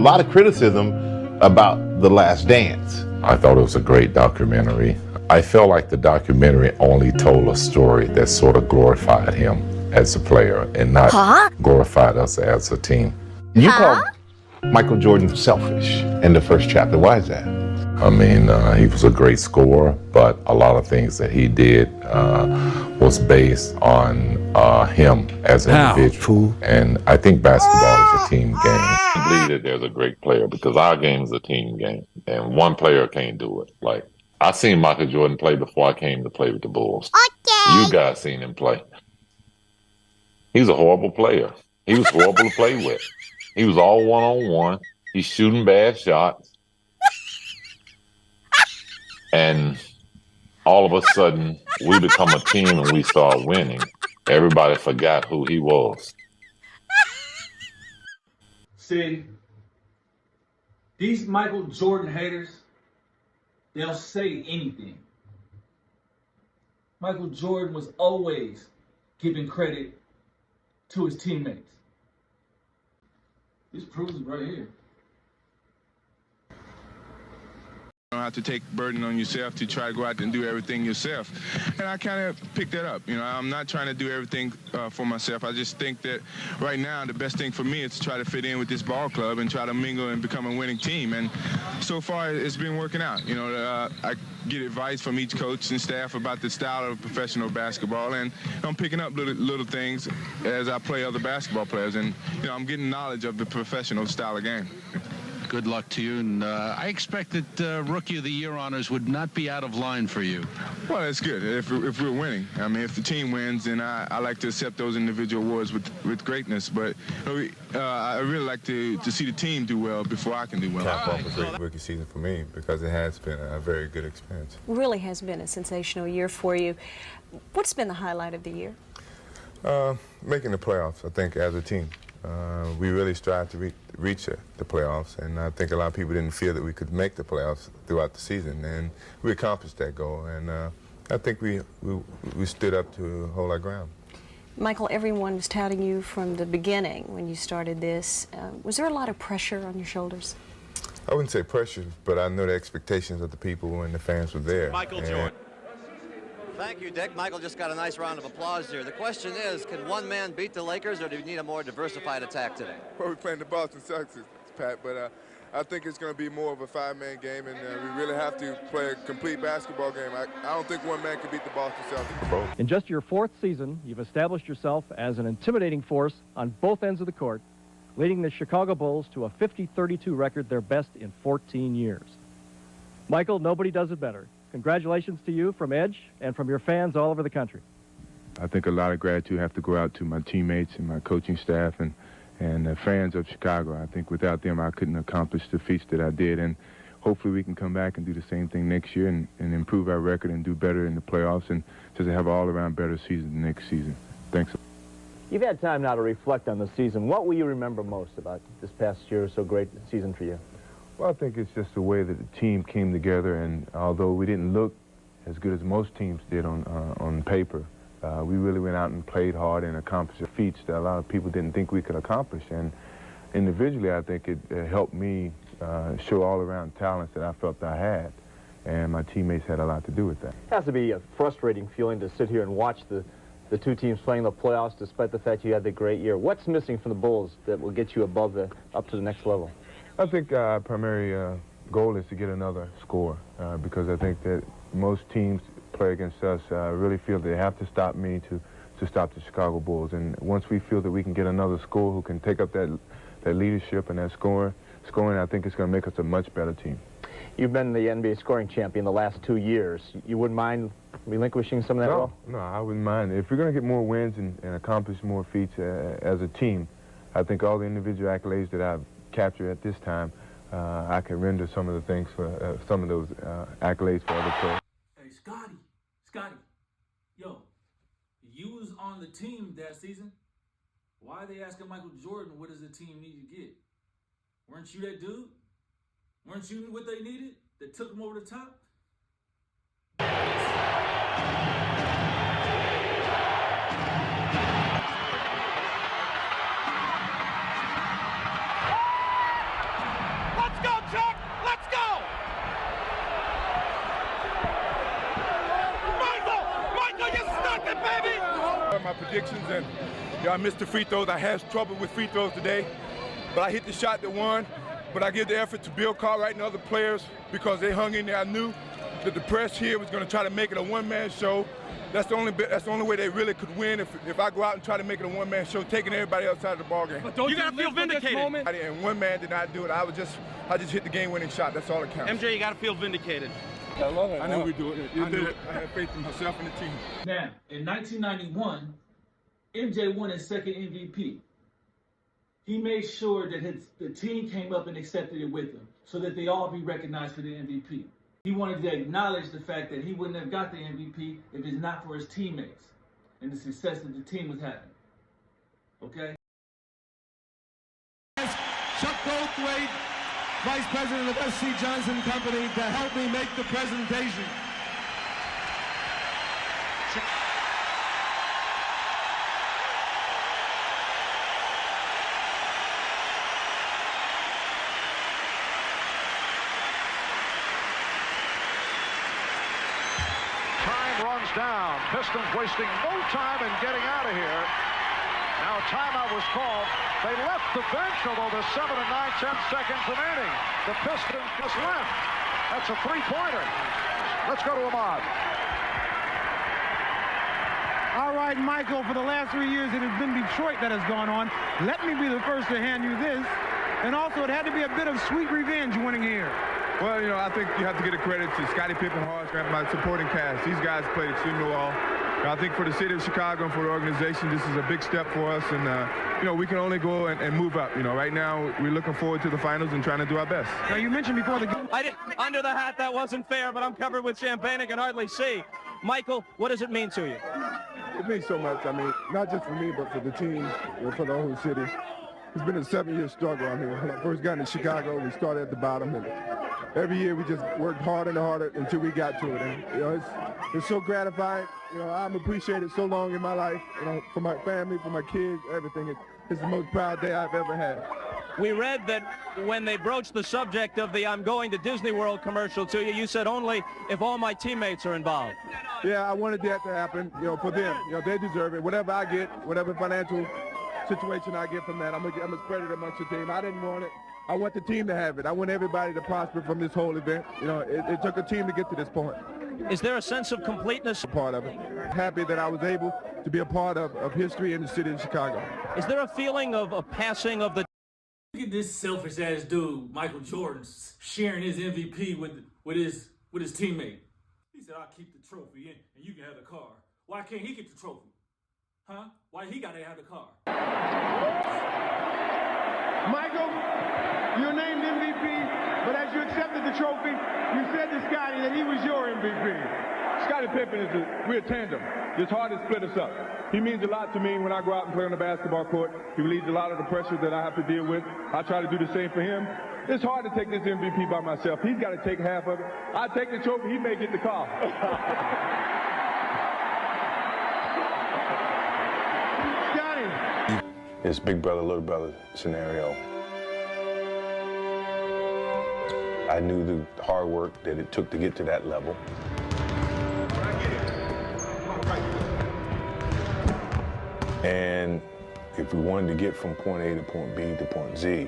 lot of criticism about The Last Dance. I thought it was a great documentary. I felt like the documentary only told a story that sort of glorified him as a player and not glorified us as a team. You called Michael Jordan selfish in the first chapter. Why is that? I mean, he was a great scorer, but a lot of things that he did was based on him as an individual. And I think basketball is a team game. I believe that there's a great player because our game is a team game, and one player can't do it. Like, I seen Michael Jordan play before I came to play with the Bulls. Okay. You guys seen him play. He's a horrible player. He was horrible to play with. He was all one-on-one. He's shooting bad shots. And all of a sudden, we become a team and we start winning. Everybody forgot who he was. See, these Michael Jordan haters, they'll say anything. Michael Jordan was always giving credit to his teammates. This proves it right here. You don't have to take burden on yourself to try to go out there and do everything yourself. And I kind of picked that up. You know, I'm not trying to do everything for myself. I just think that right now the best thing for me is to try to fit in with this ball club and try to mingle and become a winning team. And so far it's been working out. You know, I get advice from each coach and staff about the style of professional basketball, and I'm picking up little things as I play other basketball players. And, you know, I'm getting knowledge of the professional style of game. Good luck to you, and I expect that Rookie of the Year honors would not be out of line for you. Well, that's good if we're winning. I mean, if the team wins, then I like to accept those individual awards with greatness. But I really like to see the team do well before I can do well. Cap off a great rookie season for me because it has been a very good experience. Really has been a sensational year for you. What's been the highlight of the year? Making the playoffs, I think, as a team. We really strive to reach the playoffs, and I think a lot of people didn't feel that we could make the playoffs throughout the season, and we accomplished that goal, and I think we stood up to hold our ground. Michael, everyone was touting you from the beginning when you started this. Was there a lot of pressure on your shoulders? I wouldn't say pressure, but I know the expectations of the people and the fans were there. Michael Jordan. Thank you, Dick. Michael just got a nice round of applause here. The question is, can one man beat the Lakers, or do you need a more diversified attack today? Well, we're playing the Boston Celtics, Pat, but I think it's going to be more of a five-man game, and we really have to play a complete basketball game. I don't think one man can beat the Boston Celtics. In just your fourth season, you've established yourself as an intimidating force on both ends of the court, leading the Chicago Bulls to a 50-32 record, their best in 14 years. Michael, nobody does it better. Congratulations to you from Edge and from your fans all over the country. I think a lot of gratitude have to go out to my teammates and my coaching staff and the fans of Chicago. I think without them, I couldn't accomplish the feats that I did. And hopefully we can come back and do the same thing next year and improve our record and do better in the playoffs and just have an all-around better season next season. Thanks. You've had time now to reflect on the season. What will you remember most about this past year, so great season for you? Well, I think it's just the way that the team came together, and although we didn't look as good as most teams did on paper, we really went out and played hard and accomplished feats that a lot of people didn't think we could accomplish. And individually, I think it helped me show all-around talents that I felt I had, and my teammates had a lot to do with that. It has to be a frustrating feeling to sit here and watch the two teams playing the playoffs despite the fact you had the great year. What's missing from the Bulls that will get you up to the next level? I think our primary goal is to get another score because I think that most teams play against us really feel they have to stop me to stop the Chicago Bulls. And once we feel that we can get another scorer who can take up that leadership and that scoring, I think it's going to make us a much better team. You've been the NBA scoring champion the last 2 years. You wouldn't mind relinquishing some of that role? No, I wouldn't mind. If we're going to get more wins and accomplish more feats as a team, I think all the individual accolades that I've captured at this time, I can render some of the things for some of those accolades for other players. Hey, Scotty, yo, you was on the team that season. Why are they asking Michael Jordan, what does the team need to get? Weren't you that dude? Weren't you what they needed that took them over the top? predictions, and I missed the free throws. I had trouble with free throws today, but I hit the shot that won. But I give the effort to Bill Cartwright and other players because they hung in there. I knew that the press here was going to try to make it a one-man show. That's the only way they really could win if I go out and try to make it a one-man show, taking everybody else out of the ballgame. But don't you gotta feel vindicated. And one man did not do it. I just hit the game-winning shot. That's all that counts. MJ, you gotta feel vindicated. I love it. I knew we'd do it. I knew it. I had faith in myself and the team. Now, in 1991, MJ won his second MVP. He made sure that the team came up and accepted it with him so that they all be recognized for the MVP. He wanted to acknowledge the fact that he wouldn't have got the MVP if it's not for his teammates and the success that the team was having. Okay? Chuck Goldthwait, Vice President of S.C. Johnson Company, to help me make the presentation. Runs down. Pistons wasting no time in getting out of here. Now a timeout was called. They left the bench, although there's 7 and 9, 10 seconds remaining. The Pistons just left. That's a three-pointer. Let's go to Ahmad. All right, Michael, for the last 3 years, it has been Detroit that has gone on. Let me be the first to hand you this. And also, it had to be a bit of sweet revenge winning here. Well, I think you have to give the credit to Scottie Pippen, my supporting cast. These guys played extremely well. I think for the city of Chicago and for the organization, this is a big step for us. And, we can only go and move up. Right now, we're looking forward to the finals and trying to do our best. Now, you mentioned before the game. Under the hat, that wasn't fair, but I'm covered with champagne. I can hardly see. Michael, what does it mean to you? It means so much. I mean, not just for me, but for the team, for the whole city. It's been a 7-year struggle. I mean, when I first got into Chicago, we started at the bottom, and every year we just worked harder and harder until we got to it. And, it's so gratifying. I'm appreciated so long in my life, for my family, for my kids, everything. It's the most proud day I've ever had. We read that when they broached the subject of the I'm going to Disney World commercial to you, you said only if all my teammates are involved. Yeah, I wanted that to happen, for them. They deserve it. Whatever I get, whatever financial situation I get from that, I'm gonna spread it amongst the team. I didn't want it. I want the team to have it. I want everybody to prosper from this whole event. It took a team to get to this point. Is there a sense of completeness? Part of it. Happy that I was able to be a part of history in the city of Chicago. Is there a feeling of a passing of the... Look at this selfish-ass dude, Michael Jordan, sharing his MVP with his teammate. He said, I'll keep the trophy and you can have the car. Why can't he get the trophy? Huh? Why he gotta have the car? Michael, you're named MVP, but as you accepted the trophy, you said to Scottie that he was your MVP. Scottie Pippen we're a tandem. It's hard to split us up. He means a lot to me when I go out and play on the basketball court. He relieves a lot of the pressure that I have to deal with. I try to do the same for him. It's hard to take this MVP by myself. He's got to take half of it. I take the trophy, he may get the car. Scottie. It's big brother, little brother scenario. I knew the hard work that it took to get to that level. And if we wanted to get from point A to point B to point Z,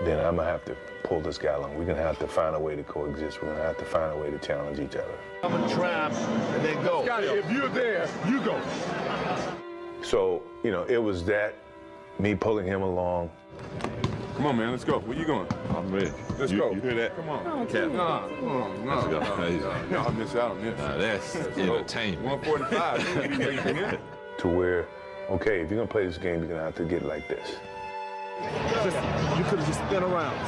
then I'm gonna have to pull this guy along. We're gonna have to find a way to coexist. We're gonna have to find a way to challenge each other. Have a trap and then go. Scottie, if you're there, you go. So, it was that, me pulling him along. Come on, man, let's go. Where you going? I'm ready. Let's go. You hear that? Come on. Captain. No. Let's go. Y'all miss out on this. That's entertainment. 145. To where, okay, if you're gonna play this game, you're gonna have to get like this. You could have just spin around.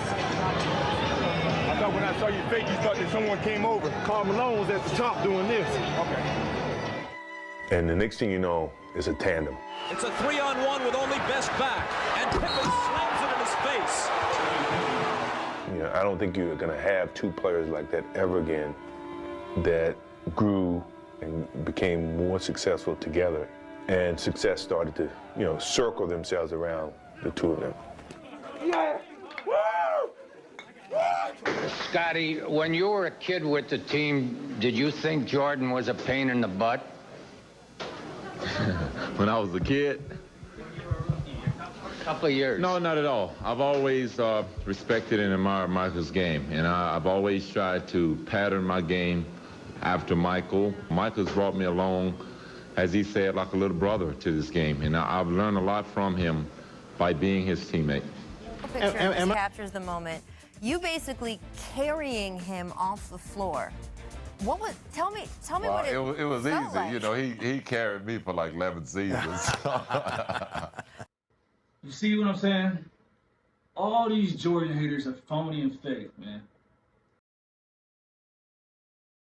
I thought when I saw you fake, you thought that someone came over. Karl Malone was at the top doing this. Okay. And the next thing you know, it's a tandem. It's a 3-on-1 with only Best back, and Pippen slams it in his face. I don't think you're gonna have two players like that ever again that grew and became more successful together. And success started to, circle themselves around the two of them. Yeah. Scottie, when you were a kid with the team, did you think Jordan was a pain in the butt? when I was a kid? Couple of years. No, not at all. I've always respected and admired Michael's game, and I've always tried to pattern my game after Michael. Michael's brought me along, as he said, like a little brother to this game, and I've learned a lot from him by being his teammate. Picture just captures the moment. You basically carrying him off the floor. What was? Tell me what it was felt easy. like. You know, he carried me for like 11 seasons. You see what I'm saying? All these Jordan haters are phony and fake, man.